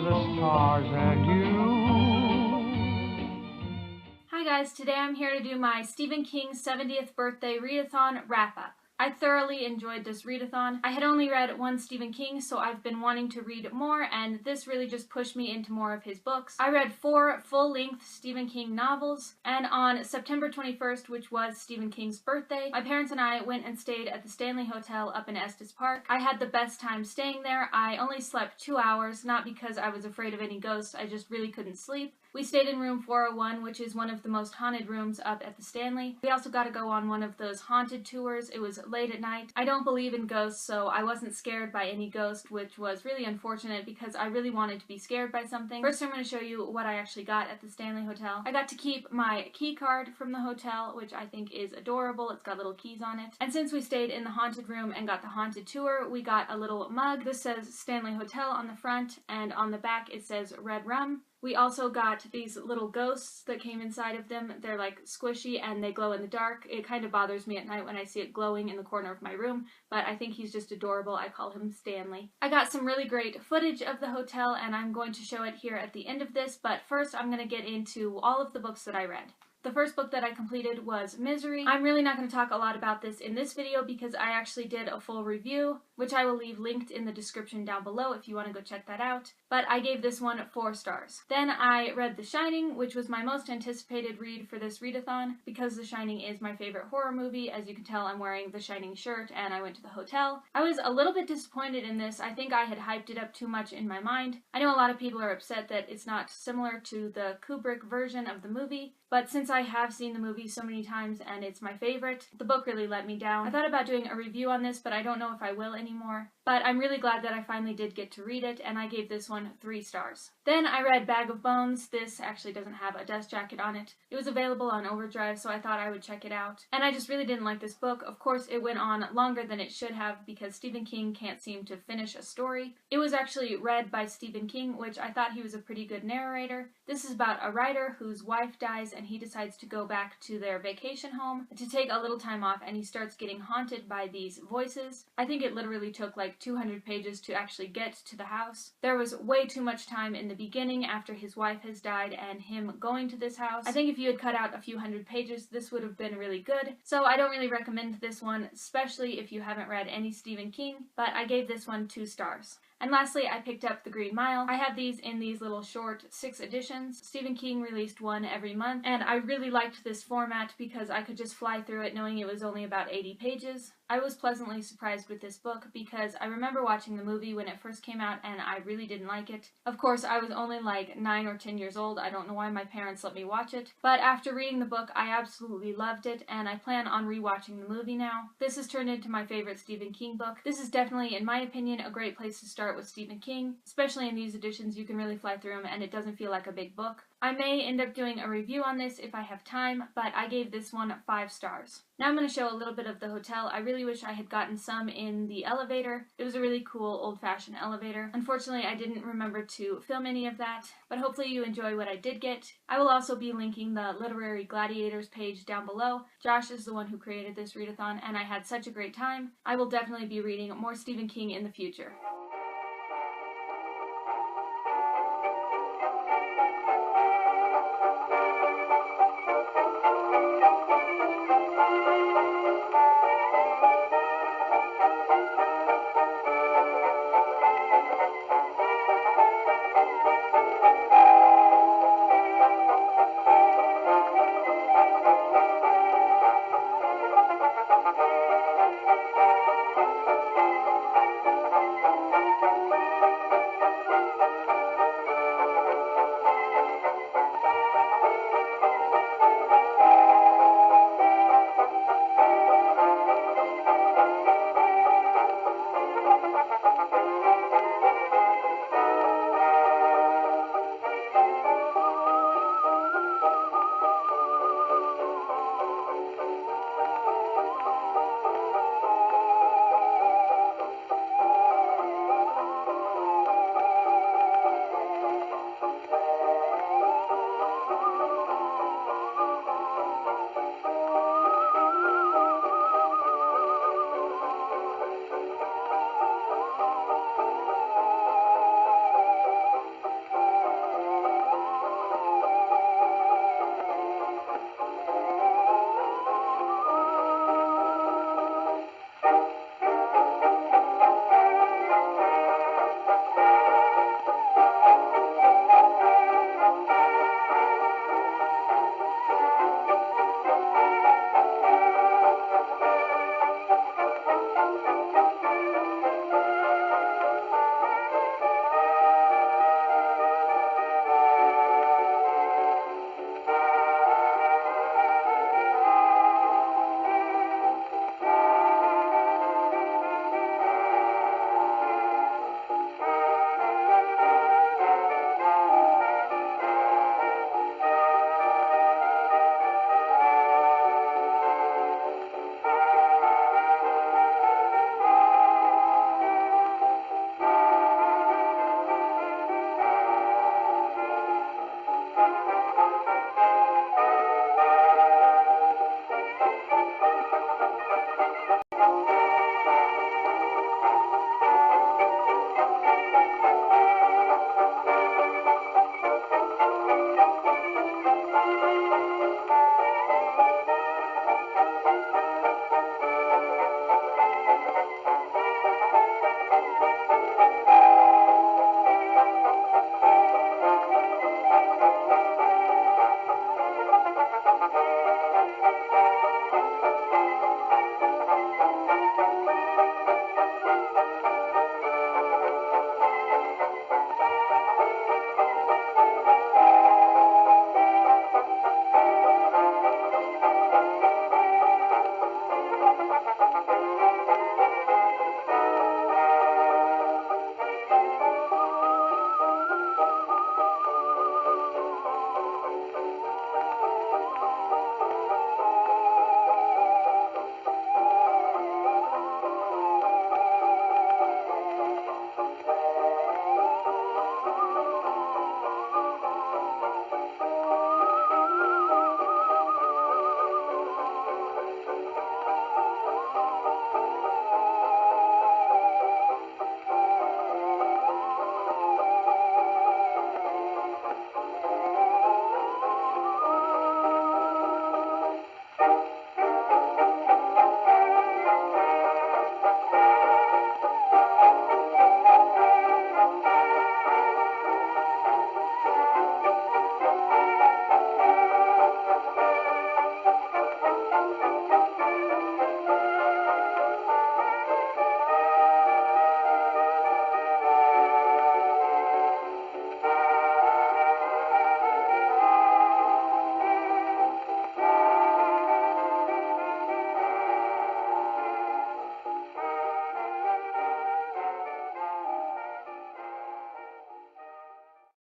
the stars and you. Hi guys, today I'm here to do my Stephen King 70th birthday readathon wrap-up. I thoroughly enjoyed this readathon. I had only read one Stephen King, so I've been wanting to read more, and this really just pushed me into more of his books. I read 4 full-length Stephen King novels, and on September 21st, which was Stephen King's birthday, my parents and I went and stayed at the Stanley Hotel up in Estes Park. I had the best time staying there. I only slept 2 hours, not because I was afraid of any ghosts, I just really couldn't sleep. We stayed in room 401, which is one of the most haunted rooms up at the Stanley. We also got to go on one of those haunted tours. It was late at night. I don't believe in ghosts, so I wasn't scared by any ghost, which was really unfortunate because I really wanted to be scared by something. First, I'm going to show you what I actually got at the Stanley Hotel. I got to keep my key card from the hotel, which I think is adorable. It's got little keys on it. And since we stayed in the haunted room and got the haunted tour, we got a little mug. This says Stanley Hotel on the front, and on the back it says Red Rum. We also got these little ghosts that came inside of them. They're like squishy and they glow in the dark. It kind of bothers me at night when I see it glowing in the corner of my room, but I think he's just adorable. I call him Stanley. I got some really great footage of the hotel and I'm going to show it here at the end of this, but first I'm going to get into all of the books that I read. The first book that I completed was Misery. I'm really not going to talk a lot about this in this video because I actually did a full review, which I will leave linked in the description down below if you want to go check that out. But I gave this one 4 stars. Then I read The Shining, which was my most anticipated read for this readathon because The Shining is my favorite horror movie. As you can tell, I'm wearing the Shining shirt and I went to the hotel. I was a little bit disappointed in this. I think I had hyped it up too much in my mind. I know a lot of people are upset that it's not similar to the Kubrick version of the movie, but since I have seen the movie so many times and it's my favorite, the book really let me down. I thought about doing a review on this, but I don't know if I will anymore. But I'm really glad that I finally did get to read it, and I gave this one 3 stars. Then I read Bag of Bones. This actually doesn't have a dust jacket on it. It was available on Overdrive, so I thought I would check it out. And I just really didn't like this book. Of course, it went on longer than it should have because Stephen King can't seem to finish a story. It was actually read by Stephen King, which I thought he was a pretty good narrator. This is about a writer whose wife dies and he decides to go back to their vacation home to take a little time off, and he starts getting haunted by these voices. I think it literally took like 200 pages to actually get to the house. There was way too much time in the beginning after his wife has died and him going to this house. I think if you had cut out a few hundred pages, this would have been really good. So I don't really recommend this one, especially if you haven't read any Stephen King, but I gave this one 2 stars. And lastly, I picked up The Green Mile. I have these in these little short 6 editions. Stephen King released one every month, and I really liked this format because I could just fly through it knowing it was only about 80 pages. I was pleasantly surprised with this book because I remember watching the movie when it first came out and I really didn't like it. Of course, I was only like 9 or 10 years old. I don't know why my parents let me watch it. But after reading the book, I absolutely loved it and I plan on rewatching the movie now. This has turned into my favorite Stephen King book. This is definitely, in my opinion, a great place to start with Stephen King. Especially in these editions, you can really fly through them and it doesn't feel like a big book. I may end up doing a review on this if I have time, but I gave this one 5 stars. Now I'm going to show a little bit of the hotel. I really wish I had gotten some in the elevator. It was a really cool old-fashioned elevator. Unfortunately, I didn't remember to film any of that, but hopefully you enjoy what I did get. I will also be linking the Literary Gladiators page down below. Josh is the one who created this readathon, and I had such a great time. I will definitely be reading more Stephen King in the future.